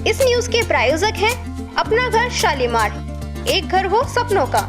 इस न्यूज के प्रायोजक हैं अपना घर शालीमार, एक घर हो सपनों का।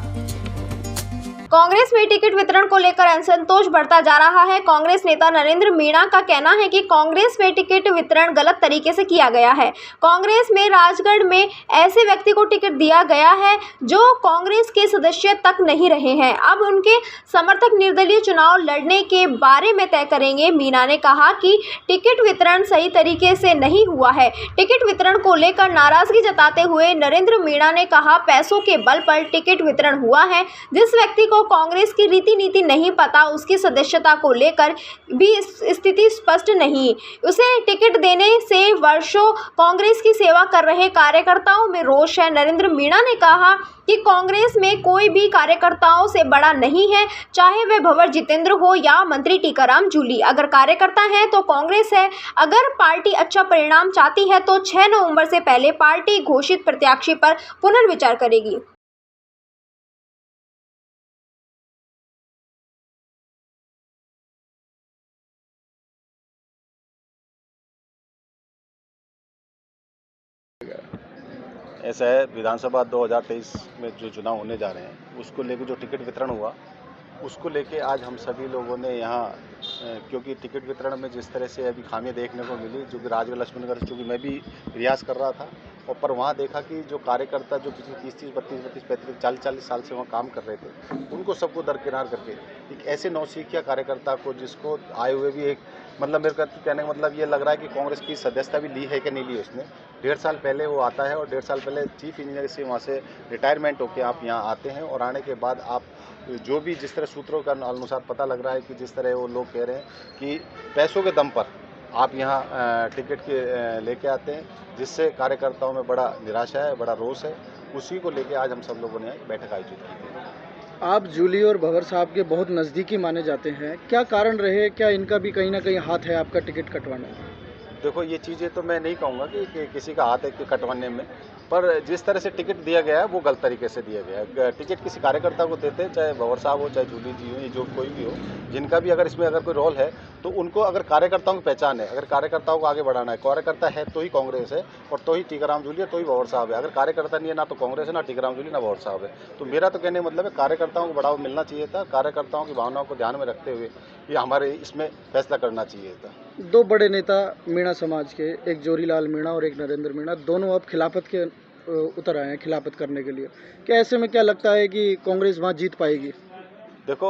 कांग्रेस में टिकट वितरण को लेकर असंतोष बढ़ता जा रहा है। कांग्रेस नेता नरेंद्र मीणा का कहना है कि कांग्रेस में टिकट वितरण गलत तरीके से किया गया है। कांग्रेस में राजगढ़ में ऐसे व्यक्ति को टिकट दिया गया है जो कांग्रेस के सदस्य तक नहीं रहे हैं। अब उनके समर्थक निर्दलीय चुनाव लड़ने के बारे में तय करेंगे। मीणा ने कहा कि टिकट वितरण सही तरीके से नहीं हुआ है। टिकट वितरण को लेकर नाराजगी जताते हुए नरेंद्र मीणा ने कहा, पैसों के बल पर टिकट वितरण हुआ है। जिस व्यक्ति को कांग्रेस की रीति नीति नहीं पता, उसकी सदस्यता को लेकर भी स्थिति स्पष्ट नहीं, उसे टिकट देने से वर्षों कांग्रेस की सेवा कर रहे कार्यकर्ताओं में रोष है। नरेंद्र मीणा ने कहा कि कांग्रेस में कोई भी कार्यकर्ताओं से बड़ा नहीं है, चाहे वे भंवर जितेंद्र हो या मंत्री टीकाराम जूली। अगर कार्यकर्ता हैं तो कांग्रेस है। अगर पार्टी अच्छा परिणाम चाहती है तो 6 नवंबर से पहले पार्टी घोषित प्रत्याशी पर पुनर्विचार करेगी। ऐसा है, विधानसभा 2023 में जो चुनाव होने जा रहे हैं उसको लेके जो टिकट वितरण हुआ उसको लेके आज हम सभी लोगों ने यहाँ, क्योंकि टिकट वितरण में जिस तरह से अभी खामियां देखने को मिली, जो कि राजगढ़ लक्ष्मणगढ़, चूँकि मैं भी रियाज़ कर रहा था और पर वहाँ देखा कि जो कार्यकर्ता जो पिछले 30-30, 32-32, 35, 40-40 साल से वहाँ काम कर रहे थे, उनको सबको दरकिनार करके एक ऐसे नौसिखिया कार्यकर्ता को, जिसको आए हुए भी एक मतलब मेरे का कहने का मतलब ये लग रहा है कि कांग्रेस की सदस्यता भी ली है कि नहीं ली उसने। 1.5 साल पहले वो आता है और 1.5 साल पहले चीफ इंजीनियर से वहाँ से रिटायरमेंट होकर आप यहाँ आते हैं और आने के बाद आप जो भी जिस तरह सूत्रों का अनुसार पता लग रहा है कि जिस तरह वो लोग कह रहे हैं कि पैसों के दम पर आप यहाँ टिकट के लेके आते हैं, जिससे कार्यकर्ताओं में बड़ा निराशा है, बड़ा रोष है। उसी को लेके आज हम सब लोगों ने एक बैठक आयोजित की थी। आप जूली और भंवर साहब के बहुत नज़दीकी माने जाते हैं, क्या कारण रहे? क्या इनका भी कहीं ना कहीं हाथ है आपका टिकट कटवाने में? देखो, ये चीज़ें तो मैं नहीं कहूँगा कि किसी का हाथ है कि कटवाने में, पर जिस तरह से टिकट दिया गया है वो गलत तरीके से दिया गया है। टिकट किसी कार्यकर्ता को देते हैं, चाहे भंवर साहब हो, चाहे जूली जी हो, या जो कोई भी हो, जिनका भी अगर इसमें अगर कोई रोल है, तो उनको अगर कार्यकर्ताओं की पहचान है, अगर कार्यकर्ताओं को आगे बढ़ाना है, कार्यकर्ता है तो ही कांग्रेस है और तो ही टीकाराम जूली है, तो ही भंवर साहब है। अगर कार्यकर्ता नहीं है, ना तो कांग्रेस है, ना टीकाराम जूली, ना भंवर साहब है। तो मेरा तो कहने का मतलब है, कार्यकर्ताओं को बढ़ावा मिलना चाहिए था। कार्यकर्ताओं की भावनाओं को ध्यान में रखते हुए ये हमारे इसमें फैसला करना चाहिए था। 2 बड़े नेता मीणा समाज के, एक जोरीलाल मीणा और एक नरेंद्र मीणा, दोनों अब खिलाफत के उतर आए हैं खिलाफत करने के लिए। क्या ऐसे में क्या लगता है कि कांग्रेस वहाँ जीत पाएगी? देखो,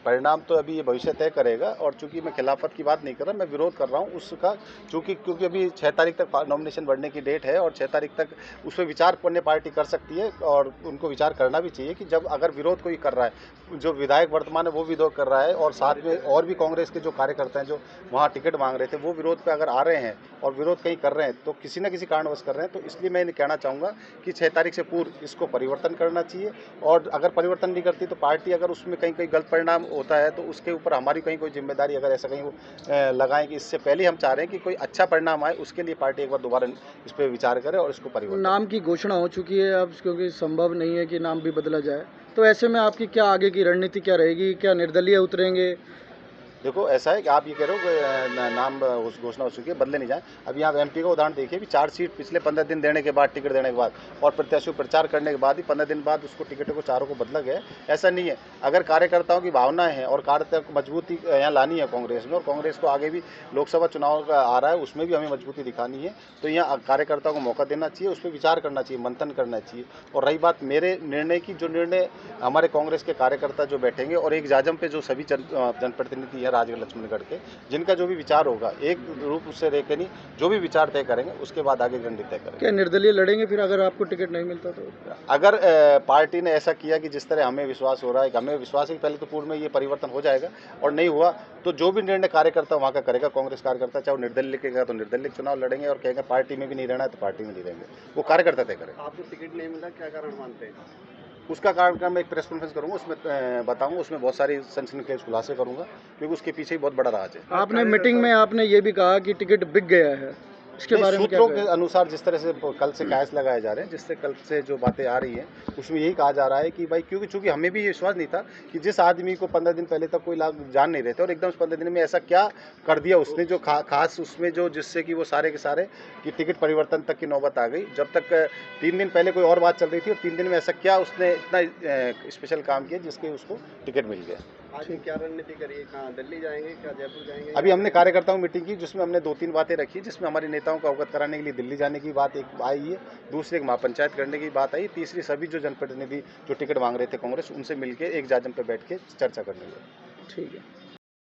परिणाम तो अभी ये भविष्य तय करेगा और चूंकि मैं खिलाफत की बात नहीं कर रहा, मैं विरोध कर रहा हूँ उसका, क्योंकि अभी 6 तारीख तक नॉमिनेशन बढ़ने की डेट है और 6 तारीख तक उस पर विचार करने पार्टी कर सकती है और उनको विचार करना भी चाहिए कि जब अगर विरोध कोई कर रहा है, जो विधायक वर्तमान है वो विरोध कर रहा है और साथ में और भी कांग्रेस के जो कार्यकर्ता हैं जो वहाँ टिकट मांग रहे थे वो विरोध पर अगर आ रहे हैं और विरोध कहीं कर रहे हैं, तो किसी न किसी कारणवश कर रहे हैं। तो इसलिए मैं कहना चाहूँगा कि 6 तारीख से पूर्व इसको परिवर्तन करना चाहिए और अगर परिवर्तन नहीं करती तो पार्टी अगर उसमें कहीं गलत परिणाम होता है तो उसके ऊपर हमारी कहीं कोई जिम्मेदारी, अगर ऐसा कहीं वो लगाएं कि इससे पहले हम चाह रहे हैं कि कोई अच्छा परिणाम आए, उसके लिए पार्टी एक बार दोबारा इस पर विचार करे और इसको परिवर्तन। नाम की घोषणा हो चुकी है अब, क्योंकि संभव नहीं है कि नाम भी बदला जाए, तो ऐसे में आपकी क्या आगे की रणनीति क्या रहेगी? क्या निर्दलीय उतरेंगे? देखो, ऐसा है कि आप ये कह रहे हो नाम घोषणा हो चुकी है, बदले नहीं जाए। अब यहाँ एमपी का उदाहरण देखिए, भी 4 सीट पिछले 15 दिन देने के बाद, टिकट देने के बाद और प्रत्याशी प्रचार करने के बाद ही 15 दिन बाद उसको टिकटों को चारों को बदला गया। ऐसा नहीं है। अगर कार्यकर्ताओं की भावनाएं हैं और कार्यकर्ता को मजबूती यहाँ लानी है कांग्रेस में, और कांग्रेस को आगे भी लोकसभा चुनाव का आ रहा है उसमें भी हमें मजबूती दिखानी है, तो यहाँ कार्यकर्ताओं को मौका देना चाहिए, उस पर विचार करना चाहिए, मंथन करना चाहिए। और रही बात मेरे निर्णय की, जो निर्णय हमारे कांग्रेस के कार्यकर्ता जो बैठेंगे और एक जाजम पे जो सभी जनप्रतिनिधि है राजगढ़ लक्ष्मणगढ़, जो भी विचार होगा एक रूप से रहकर नहीं, जो भी विचार तय करेंगे उसके बाद आगे रणनीति तय करेंगे। क्या निर्दलीय लड़ेंगे फिर अगर आपको टिकट नहीं मिलता तो? अगर पार्टी ने ऐसा किया कि जिस तरह हमें विश्वास हो रहा है, कि हमें विश्वास है कि पहले तो पूर्व में ये परिवर्तन हो जाएगा और नहीं हुआ तो जो भी निर्णय कार्यकर्ता वहाँ का करेगा, कांग्रेस कार्यकर्ता, चाहे वो निर्दलीय कहेगा तो निर्दलीय चुनाव लड़ेंगे और कहेंगे पार्टी में भी नहीं रहना है तो पार्टी में नहीं रहेंगे, वो कार्यकर्ता तय करेगा। आपको टिकट नहीं मिला, क्या कारण मानते हैं? उसका कारण मैं एक प्रेस कॉन्फ्रेंस करूंगा, उसमें बताऊंगा, उसमें बहुत सारी सनसनीखेज खुलासे करूंगा, क्योंकि उसके पीछे ही बहुत बड़ा राज है। आपने मीटिंग में आपने ये भी कहा कि टिकट बिक गया है, इसके बारे में क्या सूत्रों के कहें? अनुसार जिस तरह से कल से कयास लगाए जा रहे हैं, जिससे कल से जो बातें आ रही हैं उसमें यही कहा जा रहा है कि भाई क्योंकि चूंकि हमें भी ये विश्वास नहीं था कि जिस आदमी को 15 दिन पहले तक कोई लाभ जान नहीं रहे थे और एकदम 15 दिन में ऐसा क्या कर दिया उसने जो खास उसमें जो जिससे कि वो सारे के सारे की टिकट परिवर्तन तक की नौबत आ गई। जब तक 3 दिन पहले कोई और बात चल रही थी और 3 दिन में ऐसा क्या उसने इतना स्पेशल काम किया जिसके उसको टिकट मिल गया। आज क्या रणनीति करिए, कहाँ दिल्ली जाएंगे, क्या जयपुर जाएंगे? अभी हमने कार्यकर्ताओं मीटिंग की जिसमें हमने 2-3 बातें रखी, जिसमें हमारे नेताओं को अवगत कराने के लिए दिल्ली जाने की बात एक आई है, दूसरी एक महापंचायत करने की बात आई, तीसरी सभी जो जनप्रतिनिधि जो टिकट मांग रहे थे कांग्रेस उनसे मिलकर एक जाजम पर बैठ के चर्चा करने की। ठीक है।